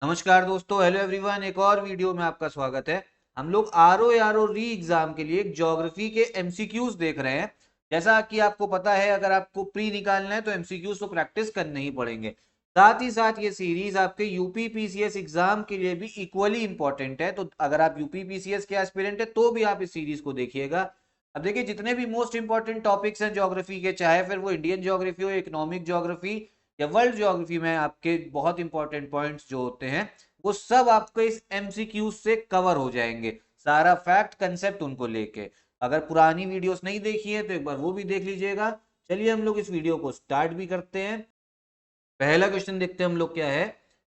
नमस्कार दोस्तों, hello everyone. एक और वीडियो में आपका स्वागत है। हम लोग आर ओ री एग्जाम के लिए ज्योग्राफी के एमसीक्यूज देख रहे हैं। जैसा कि आपको पता है, अगर आपको प्री निकालना है तो एमसीक्यूज तो प्रैक्टिस करने ही पड़ेंगे। साथ ही साथ ये सीरीज आपके यूपी पीसीएस एग्जाम के लिए भी इक्वली इंपॉर्टेंट है। तो अगर आप यूपी पीसीएस के एस्पिरेंट है तो भी आप इस सीरीज को देखिएगा। अब देखिए, जितने भी मोस्ट इंपॉर्टेंट टॉपिक्स हैं ज्योग्राफी के, चाहे फिर वो इंडियन ज्योग्राफी हो, इकोनॉमिक ज्योग्राफी या वर्ल्ड ज्योग्राफी में, आपके बहुत इंपॉर्टेंट पॉइंट्स जो होते हैं वो सब आपको इस एमसीक्यू से कवर हो जाएंगे। सारा फैक्ट कंसेप्ट उनको लेके। अगर पुरानी वीडियोस नहीं देखी है तो एक बार वो भी देख लीजिएगा। चलिए हम लोग इस वीडियो को स्टार्ट भी करते हैं। पहला क्वेश्चन देखते हैं हम लोग क्या है।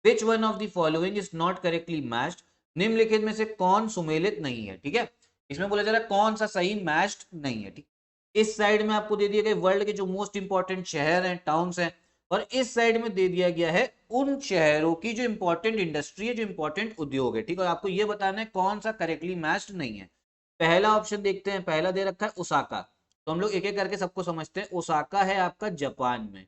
Which one of the following is not correctly matched. निम्नलिखित में से कौन सुमेलित नहीं है। ठीक है, इसमें बोला जा रहा है कौन सा सही मैच्ड नहीं है। ठीक, इस साइड में आपको दे दिए गए वर्ल्ड के जो मोस्ट इंपॉर्टेंट शहर हैं, टाउन्स हैं, और इस साइड में दे दिया गया है उन शहरों की जो इंपॉर्टेंट इंडस्ट्री है, जो इंपॉर्टेंट उद्योग है। ठीक है, और आपको ये बताना है कौन सा करेक्टली मैच्ड नहीं है। पहला ऑप्शन देखते हैं। पहला दे रखा है ओसाका। तो हम लोग एक एक करके सबको समझते हैं। ओसाका है आपका जापान में।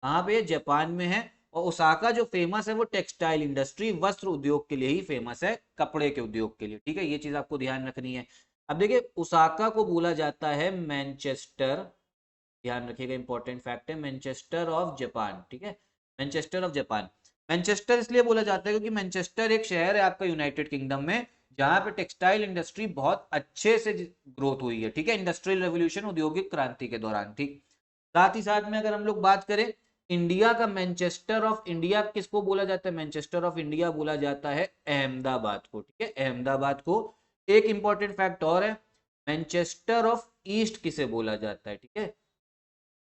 कहाँ पे? जापान में है। और ओसाका जो फेमस है वो टेक्सटाइल इंडस्ट्री, वस्त्र उद्योग के लिए ही फेमस है, कपड़े के उद्योग के लिए। ठीक है, ये चीज आपको ध्यान रखनी है। अब देखिए, ओसाका को बोला जाता है मैनचेस्टर। ध्यान रखिएगा, इंपॉर्टेंट फैक्ट है, मैनचेस्टर ऑफ जापान। ठीक है, मैनचेस्टर ऑफ जापान। मैनचेस्टर इसलिए बोला जाता है क्योंकि मैनचेस्टर एक शहर है आपका यूनाइटेड किंगडम में, जहां पे टेक्सटाइल इंडस्ट्री बहुत अच्छे से ग्रोथ हुई है। ठीक है, इंडस्ट्रियल रेवोल्यूशन, औद्योगिक क्रांति के दौरान। ठीक, साथ ही साथ में अगर हम लोग बात करें इंडिया का, मैनचेस्टर ऑफ इंडिया किसको बोला जाता है? मैनचेस्टर ऑफ इंडिया बोला जाता है अहमदाबाद को। ठीक है, अहमदाबाद को। एक इंपॉर्टेंट फैक्ट और है, मैनचेस्टर ऑफ ईस्ट किसे बोला जाता है? ठीक है,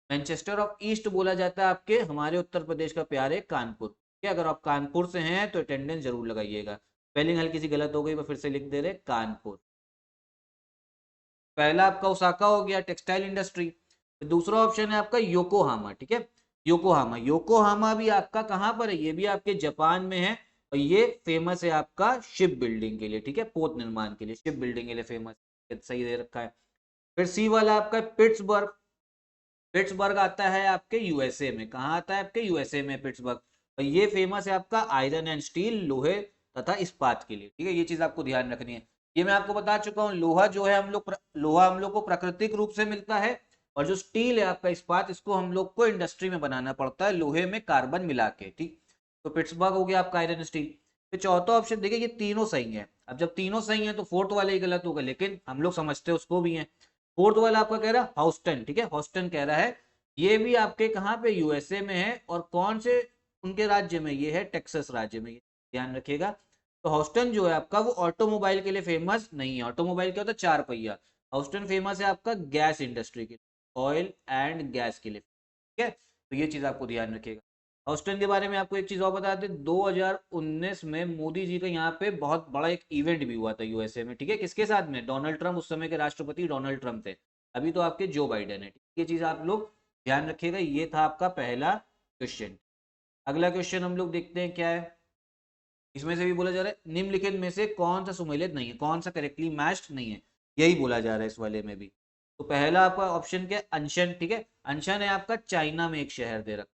मैनचेस्टर ऑफ ईस्ट बोला जाता है आपके हमारे उत्तर प्रदेश का प्यारे कानपुर। ठीक है, अगर आप कानपुर से हैं तो अटेंडेंस जरूर लगाइएगा। स्पेलिंग हल्की सी गलत हो गई, मैं फिर से लिख दे रहे, कानपुर। पहला आपका ओसाका हो गया, टेक्सटाइल इंडस्ट्री। दूसरा ऑप्शन है आपका योकोहामा। ठीक है, योकोहामा। योकोहामा भी आपका कहां पर है? ये भी आपके जापान में है। और ये फेमस है आपका शिप बिल्डिंग के लिए। ठीक है, पोत निर्माण के लिए, शिप बिल्डिंग के लिए फेमस। सही दे रखा है। फिर सी वाला आपका पिट्सबर्ग। पिट्सबर्ग आता है आपके यूएसए में। कहाँ आता है? आपके यूएसए में पिट्सबर्ग। और ये फेमस है आपका आयरन एंड स्टील, लोहे तथा इस्पात के लिए। ठीक है, ये चीज आपको ध्यान रखनी है। ये मैं आपको बता चुका हूँ, लोहा जो है लोहा हम लोग को प्राकृतिक रूप से मिलता है। और जो स्टील है आपका, इस्पात, इसको हम लोग को इंडस्ट्री में बनाना पड़ता है, लोहे में कार्बन मिला के। ठीक, तो पिट्सबर्ग हो गया आपका आयरन स्टील। फिर चौथा ऑप्शन देखिए, ये तीनों सही है। अब जब तीनों सही है तो फोर्थ वाला ही गलत होगा, लेकिन हम लोग समझते हैं उसको भी है। फोर्थ वाला आपका कह रहा है हाउस्टन। ठीक है, हाउस्टन कह रहा है। ये भी आपके कहाँ पे? यूएसए में है। और कौन से उनके राज्य में? ये है टेक्सास राज्य में। ध्यान रखिएगा। तो हाउस्टन जो है आपका, वो ऑटोमोबाइल के लिए फेमस नहीं है। ऑटोमोबाइल क्या होता है? चार पहिया। हाउस्टन फेमस है आपका गैस इंडस्ट्री के लिए, ऑयल एंड गैस के लिए। ठीक है, तो ये चीज आपको ध्यान रखिएगा। ह्यूस्टन के बारे में आपको एक चीज और बता दें, 2019 में मोदी जी का यहाँ पे बहुत बड़ा एक इवेंट भी हुआ था यूएसए में। ठीक है, किसके साथ में? डोनाल्ड ट्रंप, उस समय के राष्ट्रपति डोनाल्ड ट्रंप थे। अभी तो आपके जो बाइडेन है। ये चीज आप लोग ध्यान रखिएगा। ये था आपका पहला क्वेश्चन। अगला क्वेश्चन हम लोग देखते हैं क्या है। इसमें से भी बोला जा रहा है निम्नलिखित में से कौन सा सुमेलित नहीं है, कौन सा करेक्टली मैच्ड नहीं है, यही बोला जा रहा है इस वाले में भी। तो पहला आपका ऑप्शन क्या है? अनशन। ठीक है, अनशन है आपका चाइना में एक शहर दे रखा,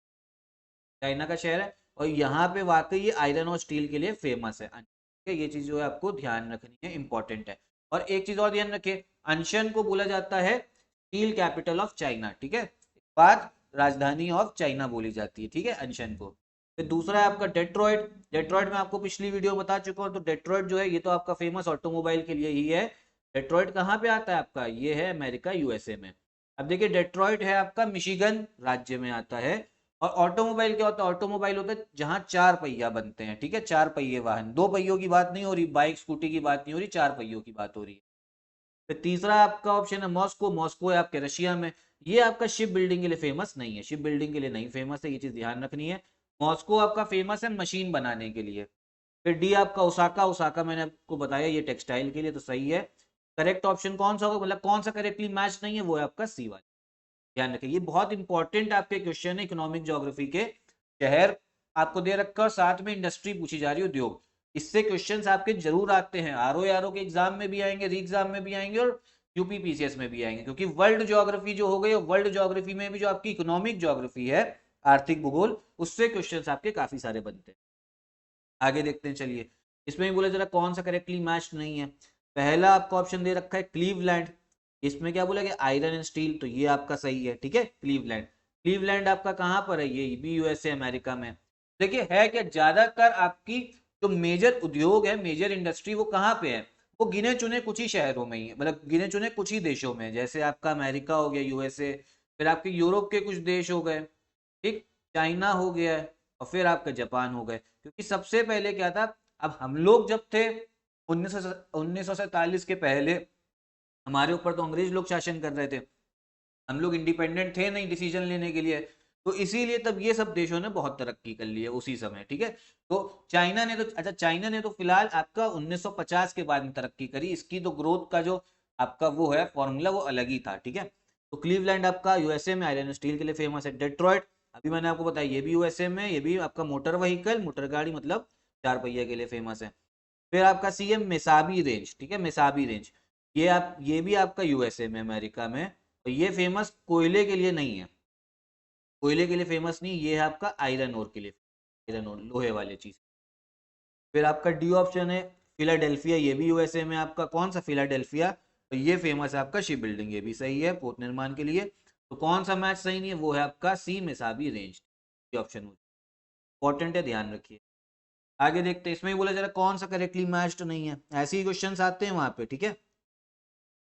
चाइना का शहर है। और यहाँ पे वाकई ये आयरन और स्टील के लिए फेमस है। ठीक है, ये चीज जो है आपको ध्यान रखनी है, इंपॉर्टेंट है। और एक चीज और ध्यान रखिए, अनशन को बोला जाता है स्टील कैपिटल ऑफ चाइना। ठीक है, बाद राजधानी ऑफ चाइना बोली जाती है। ठीक है, अनशन को। फिर दूसरा है आपका डेट्रॉइट। डेट्रॉइट में आपको पिछली वीडियो बता चुका हूँ। तो डेट्रॉइट जो है ये तो आपका फेमस ऑटोमोबाइल के लिए ही है। डेट्रॉइट कहाँ पे आता है आपका? ये है अमेरिका, यूएसए में। अब देखिए, डेट्रॉइट है आपका मिशिगन राज्य में आता है। और ऑटोमोबाइल क्या होता है? ऑटोमोबाइल होता है जहां चार पहिया बनते हैं। ठीक है, चार पहिए वाहन, दो पहियों की बात नहीं हो रही, बाइक स्कूटी की बात नहीं हो रही, चार पहियों की बात हो रही है। फिर तीसरा आपका ऑप्शन है मॉस्को। मॉस्को है आपके रशिया में। ये आपका शिप बिल्डिंग के लिए फेमस नहीं है, शिप बिल्डिंग के लिए नहीं फेमस है, ये चीज ध्यान रखनी है। मॉस्को आपका फेमस है मशीन बनाने के लिए। फिर डी आपका ओसाका। ओसाका मैंने आपको बताया ये टेक्सटाइल के लिए, तो सही है। करेक्ट ऑप्शन कौन सा होगा, मतलब कौन सा करेक्टली मैच नहीं है, वो है आपका सी वाला। ध्यान रखिए, ये बहुत इंपॉर्टेंट आपके क्वेश्चन है इकोनॉमिक ज्योग्राफी के। शहर आपको दे रखा और साथ में इंडस्ट्री पूछी जा रही है, उद्योग। इससे क्वेश्चंस आपके जरूर आते हैं, आरओ के एग्जाम में भी आएंगे, री एग्जाम में भी आएंगे, और यूपी पीसीएस में भी आएंगे। क्योंकि वर्ल्ड ज्योग्राफी जो हो गई, और वर्ल्ड ज्योग्राफी में भी जो आपकी इकोनॉमिक ज्योग्राफी है, आर्थिक भूगोल, उससे क्वेश्चंस आपके काफी सारे बनते हैं। आगे देखते हैं, चलिए इसमें भी बोला जरा कौन सा करेक्टली मैच नहीं है। पहला आपका ऑप्शन दे रखा है क्लीवलैंड, इसमें क्या बोला कि आयरन एंड स्टील, तो ये आपका सही है, ठीक है क्लीवलैंड। क्लीवलैंड आपका कहाँ पर है, ये भी यूएसए अमेरिका में। देखिए है क्या, ज्यादातर आपकी जो मेजर उद्योग है, मेजर इंडस्ट्री, वो कहाँ पे है, वो गिने चुने कुछ ही शहरों में ही है, मतलब गिने चुने कुछ ही देशों में, जैसे आपका अमेरिका हो गया, यूएसए, फिर आपके यूरोप के कुछ देश हो गए, ठीक, चाइना हो गया है, और फिर आपका जापान हो गए। क्योंकि सबसे पहले क्या था, अब हम लोग जब थे 1947 के पहले, हमारे ऊपर तो अंग्रेज लोग शासन कर रहे थे, हम लोग इंडिपेंडेंट थे नहीं डिसीजन लेने के लिए, तो इसीलिए तब ये सब देशों ने बहुत तरक्की कर ली है उसी समय, ठीक है। तो चाइना ने तो, अच्छा चाइना ने तो फिलहाल आपका 1950 के बाद में तरक्की करी, इसकी तो ग्रोथ का जो आपका वो है फॉर्मूला वो अलग ही था, ठीक है। तो क्लीवलैंड आपका यूएसए में आयरन स्टील के लिए फेमस है। डेट्रॉइट अभी मैंने आपको बताया, ये भी यूएसए में, ये भी आपका मोटर व्हीकल, मोटर गाड़ी मतलब चार पहिया के लिए फेमस है। फिर आपका सीएम मेसाबी रेंज, ठीक है मेसाबी रेंज, ये भी आपका यूएसए में, अमेरिका में, और ये फेमस कोयले के लिए नहीं है, कोयले के लिए फेमस नहीं, ये है आपका आयरन ओर के लिए, आयरन ओर लोहे वाले चीज। फिर आपका डी ऑप्शन है फिलाडेल्फिया, ये भी यूएसए में आपका, कौन सा फिलाडेल्फिया, तो ये फेमस है आपका शिप बिल्डिंग, ये भी सही है पोत निर्माण के लिए। तो कौन सा मैच सही नहीं है, वो है आपका सी मेसाबी रेंज, ये ऑप्शन इंपॉर्टेंट है, ध्यान रखिए। आगे देखते हैं, इसमें भी बोला जरा कौन सा करेक्टली मैच्ड नहीं है, ऐसे ही क्वेश्चंस आते हैं वहां पे, ठीक है।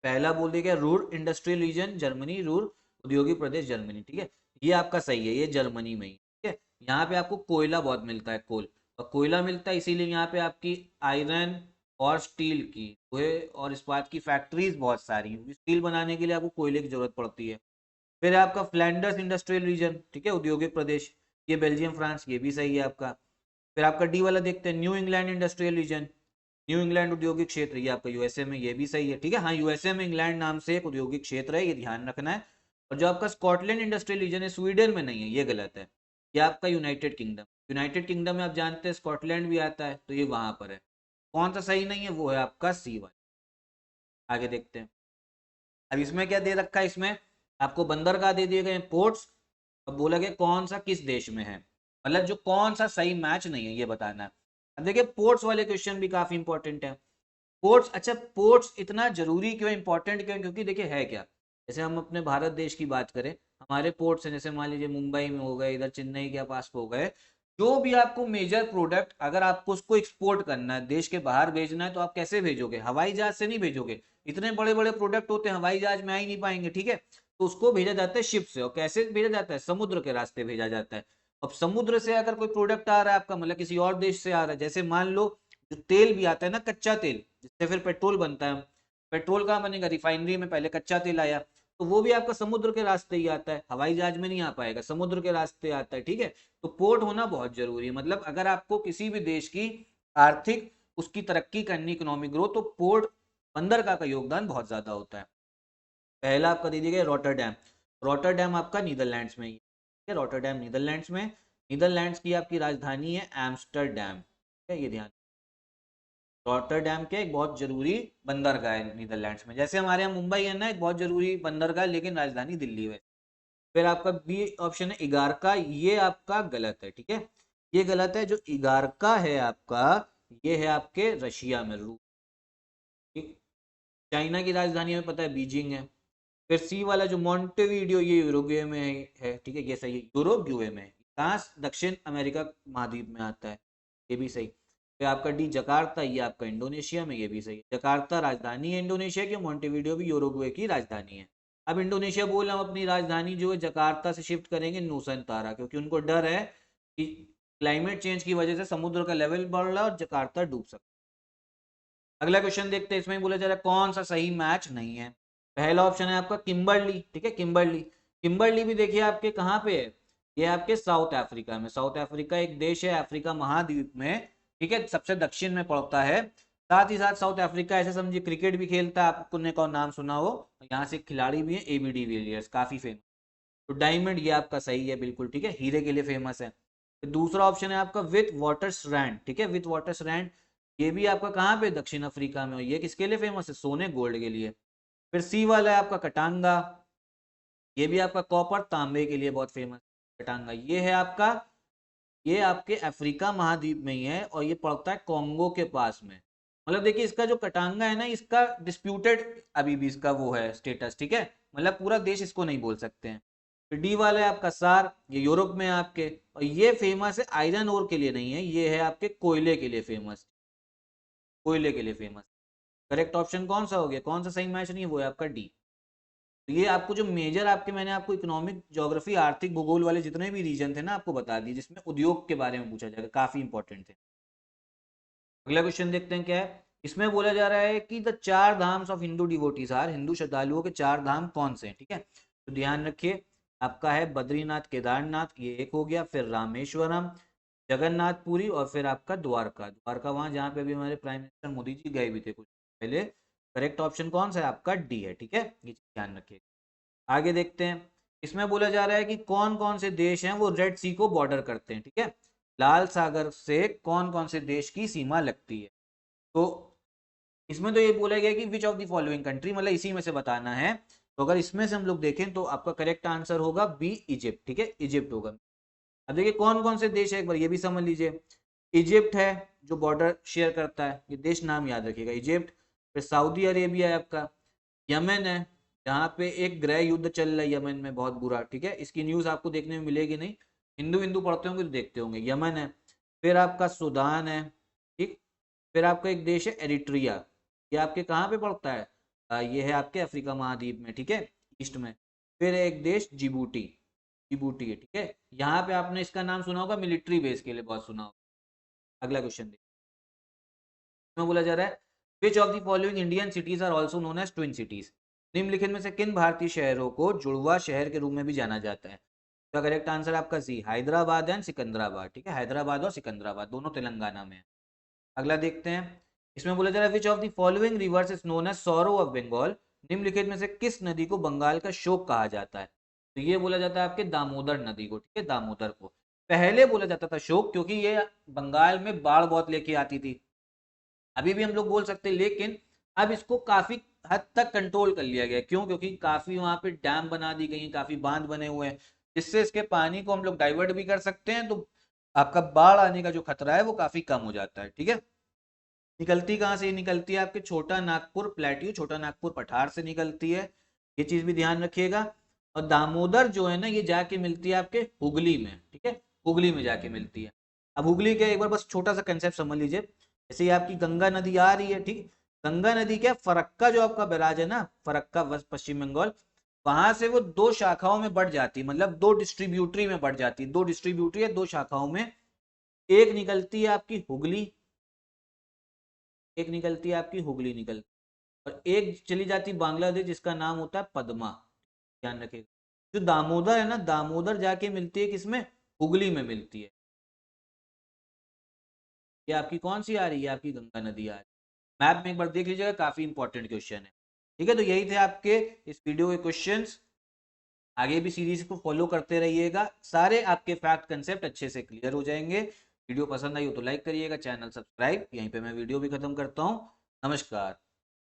पहला बोल दिया गया Ruhr industrial region Germany, Ruhr औद्योगिक प्रदेश जर्मनी, ठीक है, ये आपका सही है, ये जर्मनी में ही, ठीक है। यहाँ पे आपको कोयला बहुत मिलता है, कोल, और कोयला मिलता है इसीलिए यहाँ पे आपकी आयरन और स्टील की, लोहे और इस्पात की फैक्ट्रीज बहुत सारी हैं, स्टील बनाने के लिए आपको कोयले की जरूरत पड़ती है। फिर आपका फ्लैंडर्स इंडस्ट्रियल रीजन, ठीक है औद्योगिक प्रदेश, ये बेल्जियम फ्रांस, ये भी सही है आपका। फिर आपका डी वाला देखते हैं, new England industrial region, new England औद्योगिक क्षेत्र, ये आपका यूएसए में, ये भी सही है, ठीक है। हाँ यूएसए में इंग्लैंड नाम से एक औद्योगिक क्षेत्र है, ये ध्यान रखना है। और जो आपका स्कॉटलैंड इंडस्ट्रियल रीजन है, स्वीडन में नहीं है, ये गलत है, ये आपका यूनाइटेड किंगडम, यूनाइटेड किंगडम में आप जानते हैं स्कॉटलैंड भी आता है, तो ये वहां पर है। कौन सा सही नहीं है, वो है आपका सी वाला। आगे देखते हैं, अब इसमें क्या दे रखा है, इसमें आपको बंदरगाह दे दिए गए पोर्ट्स, अब बोला गया कौन सा किस देश में है, मतलब जो कौन सा सही मैच नहीं है ये बताना है। अब देखिए पोर्ट्स वाले क्वेश्चन भी काफी इंपॉर्टेंट है। पोर्ट्स, अच्छा पोर्ट्स इतना जरूरी क्यों, इंपॉर्टेंट क्यों, क्योंकि देखिए है क्या, जैसे हम अपने भारत देश की बात करें, हमारे पोर्ट्स हैं, जैसे मान लीजिए मुंबई में हो गए, इधर चेन्नई के पास हो गए, जो भी आपको मेजर प्रोडक्ट अगर आपको उसको एक्सपोर्ट करना है, देश के बाहर भेजना है, तो आप कैसे भेजोगे, हवाई जहाज से नहीं भेजोगे, इतने बड़े बड़े प्रोडक्ट होते हैं हवाई जहाज में आ ही नहीं पाएंगे, ठीक है। तो उसको भेजा जाता है शिप से, और कैसे भेजा जाता है, समुद्र के रास्ते भेजा जाता है। अब समुद्र से अगर कोई प्रोडक्ट आ रहा है आपका, मतलब किसी और देश से आ रहा है, जैसे मान लो जो तेल भी आता है ना, कच्चा तेल, जिससे फिर पेट्रोल बनता है, पेट्रोल कहाँ बनेगा, रिफाइनरी में पहले कच्चा तेल आया, तो वो भी आपका समुद्र के रास्ते ही आता है, हवाई जहाज में नहीं आ पाएगा, समुद्र के रास्ते आता है, ठीक है। तो पोर्ट होना बहुत जरूरी है, मतलब अगर आपको किसी भी देश की आर्थिक उसकी तरक्की करनी, इकोनॉमिक ग्रोथ, तो पोर्ट, बंदरगाह का योगदान बहुत ज्यादा होता है। पहला आपका दे दिया गया रॉटरडैम, रॉटरडैम आपका नीदरलैंड्स में ही है, रॉटरडैम नीदरलैंड्स में, नीदरलैंड्स की आपकी राजधानी है एम्स्टरडैम, ठीक है, ये ध्यान। रॉटरडैम के एक बहुत जरूरी बंदरगाह है नीदरलैंड्स में, जैसे हमारे यहाँ मुंबई है ना एक बहुत जरूरी बंदरगाह, लेकिन राजधानी दिल्ली है। फिर आपका बी ऑप्शन है इगारका, ये आपका गलत है, ठीक है, ये गलत है। जो इगारका है आपका, ये है आपके रशिया में, रूस, ठीक। चाइना की राजधानी हमें पता है बीजिंग है। फिर सी वाला जो मॉन्टेवीडियो, ये यूरुग्वे में है, ठीक है, ये सही है, यूरोग्वे में, कहाँ, दक्षिण अमेरिका महाद्वीप में आता है, ये भी सही। फिर आपका डी जकार्ता, ये आपका इंडोनेशिया में, ये भी सही, जकार्ता राजधानी है इंडोनेशिया की, मॉन्टेवीडियो भी यूरुग्वे की राजधानी है। अब इंडोनेशिया बोल हम अपनी राजधानी जो है जकार्ता से शिफ्ट करेंगे नूसनतारा, क्योंकि उनको डर है कि क्लाइमेट चेंज की वजह से समुद्र का लेवल बढ़ रहा है और जकार्ता डूब सकता है। अगला क्वेश्चन देखते हैं, इसमें बोला जा रहा है कौन सा सही मैच नहीं है। पहला ऑप्शन है आपका किम्बरली, ठीक है किम्बरली, किम्बरली भी देखिए आपके कहाँ पे है, ये आपके साउथ अफ्रीका में, साउथ अफ्रीका एक देश है अफ्रीका महाद्वीप में, ठीक है, सबसे दक्षिण में पड़ता है। साथ ही साथ साउथ अफ्रीका ऐसे समझिए क्रिकेट भी खेलता है, आपको ने कौन नाम सुना हो, यहाँ से खिलाड़ी भी है एबी डिविलियर्स, काफी फेमस। तो डायमंड ये आपका सही है बिल्कुल, ठीक है, हीरे के लिए फेमस है। फिर दूसरा ऑप्शन है आपका विथ वाटर रैंड, ठीक है, विथ वाटर रैंड, ये भी आपका कहाँ पे, दक्षिण अफ्रीका में, ये किसके लिए फेमस है, सोने गोल्ड के लिए। फिर सी वाला है आपका कटांगा, ये भी आपका कॉपर तांबे के लिए बहुत फेमस, कटांगा ये है आपका ये आपके अफ्रीका महाद्वीप में ही है और ये पड़ता है कॉन्गो के पास में। मतलब देखिए इसका जो कटांगा है ना, इसका डिस्प्यूटेड अभी भी इसका वो है स्टेटस, ठीक है, मतलब पूरा देश इसको नहीं बोल सकते हैं। फिर डी वाला है आपका सार, ये यूरोप में है आपके, और ये फेमस है आयरन ओर के लिए नहीं है, ये है आपके कोयले के लिए फेमस, कोयले के लिए फेमस। करेक्ट ऑप्शन कौन सा हो गया, कौन सा सही मैच नहीं है, वो है आपका डी। तो ये आपको जो मेजर आपके मैंने आपको इकोनॉमिक ज्योग्राफी आर्थिक भूगोल वाले जितने भी रीजन थे ना आपको बता दिए, जिसमें उद्योग के बारे में पूछा जाएगा, काफी इंपॉर्टेंट थे। अगला क्वेश्चन देखते हैं क्या है। इसमें बोला जा रहा है कि the Char Dhams of Hindu devotees are, Hindu श्रद्धालुओं के चार धाम कौन से हैं, ठीक है। तो ध्यान रखिए आपका है बद्रीनाथ केदारनाथ, ये एक हो गया, फिर रामेश्वरम, जगन्नाथपुरी, और फिर आपका द्वारका। द्वारका वहां जहाँ पे अभी हमारे प्राइम मिनिस्टर मोदी जी गए भी थे कुछ पहले। करेक्ट ऑप्शन कौन सा है आपका, डी है, ठीक है, ये ध्यान रखिए। आगे देखते हैं। इसमें बोला जा रहा है कि कौन कौन से देश हैं वो रेड सी को बॉर्डर करते हैं, ठीक है। लाल सागर से कौन कौन से देश की सीमा लगती है। तो इसमें तो ये बोला गया कि विच ऑफ द फॉलोइंग कंट्री, मतलब इसी में से बताना है। तो अगर इसमें से हम लोग देखें तो आपका करेक्ट आंसर होगा बी, इजिप्ट, ठीक है, इजिप्ट होगा। अब देखिए कौन कौन से देश है, एक बार ये भी समझ लीजिए। इजिप्ट है जो बॉर्डर शेयर करता है, ये देश नाम याद रखिएगा, इजिप्ट। फिर सऊदी अरेबिया है आपका, यमन है जहाँ पे एक गृह युद्ध चल रहा है यमन में बहुत बुरा, ठीक है, इसकी न्यूज आपको देखने में मिलेगी नहीं, हिंदू हिंदू पढ़ते होंगे तो देखते होंगे, यमन है। फिर आपका सूडान है, ठीक। फिर आपका एक देश है एरिट्रिया, ये आपके कहाँ पे पड़ता है, ये है आपके अफ्रीका महाद्वीप में, ठीक है, ईस्ट में। फिर एक देश जिबूटी, जिबूटी है, ठीक है। यहाँ पे आपने इसका नाम सुना होगा मिलिट्री बेस के लिए बहुत सुना होगा। अगला क्वेश्चन देखिए, बोला जा रहा है which of the following Indian cities are also known as twin cities, निम्नलिखित में से किन भारतीय शहरों को जुड़वा शहर के रूप में भी जाना जाता है। तो करेक्ट आंसर आपका सी, हैदराबाद एंड सिकंदराबाद, ठीक है, हैदराबाद और सिकंदराबाद दोनों तेलंगाना में है। अगला देखते हैं। इसमें बोला जा रहा है which of the following rivers is known as sorrow of Bengal, निम्नलिखित में से किस नदी को बंगाल का शोक कहा जाता है। तो ये बोला जाता है आपके दामोदर नदी को, ठीक है, दामोदर को। पहले बोला जाता था शोक क्योंकि ये बंगाल में बाढ़ बहुत लेके आती थी, अभी भी हम लोग बोल सकते हैं, लेकिन अब इसको काफी हद तक कंट्रोल कर लिया गया। क्यों, क्योंकि काफी वहां पे डैम बना दी गई, काफी बांध बने हुए हैं, जिससे इसके पानी को हम लोग डाइवर्ट भी कर सकते हैं, तो आपका बाढ़ आने का जो खतरा है वो काफी कम हो जाता है, ठीक है। निकलती कहाँ से, निकलती है आपके छोटा नागपुर प्लेट्यू, छोटा नागपुर पठार से निकलती है, ये चीज भी ध्यान रखिएगा। और दामोदर जो है ना ये जाके मिलती है आपके हुगली में, ठीक है, हुगली में जाके मिलती है। अब हुगली के एक बार बस छोटा सा कंसेप्ट समझ लीजिए, जैसे ये आपकी गंगा नदी आ रही है, ठीक, गंगा नदी क्या फरक्का जो आपका बैराज है ना, फरक्का पश्चिम बंगाल, वहां से वो दो शाखाओं में बढ़ जाती है, मतलब दो डिस्ट्रीब्यूटरी में बढ़ जाती है, दो डिस्ट्रीब्यूटरी है दो शाखाओं में। एक निकलती है आपकी हुगली, एक निकलती है आपकी हुगली निकलती, और एक चली जाती बांग्लादेश जिसका नाम होता है पद्मा, ध्यान रखिएगा। जो दामोदर है ना, दामोदर जाके मिलती है किसमें, हुगली में मिलती है। ये आपकी कौन सी आ रही है, आपकी गंगा नदी आ रही है। मैप में एक बार देख लीजिएगा, काफी इंपॉर्टेंट क्वेश्चन है, ठीक है। तो यही थे आपके इस वीडियो के क्वेश्चंस, आगे भी सीरीज को फॉलो करते रहिएगा, सारे आपके फैक्ट कंसेप्ट अच्छे से क्लियर हो जाएंगे। वीडियो पसंद आई हो तो लाइक करिएगा, चैनल सब्सक्राइब। यहीं पे मैं वीडियो भी खत्म करता हूँ। नमस्कार।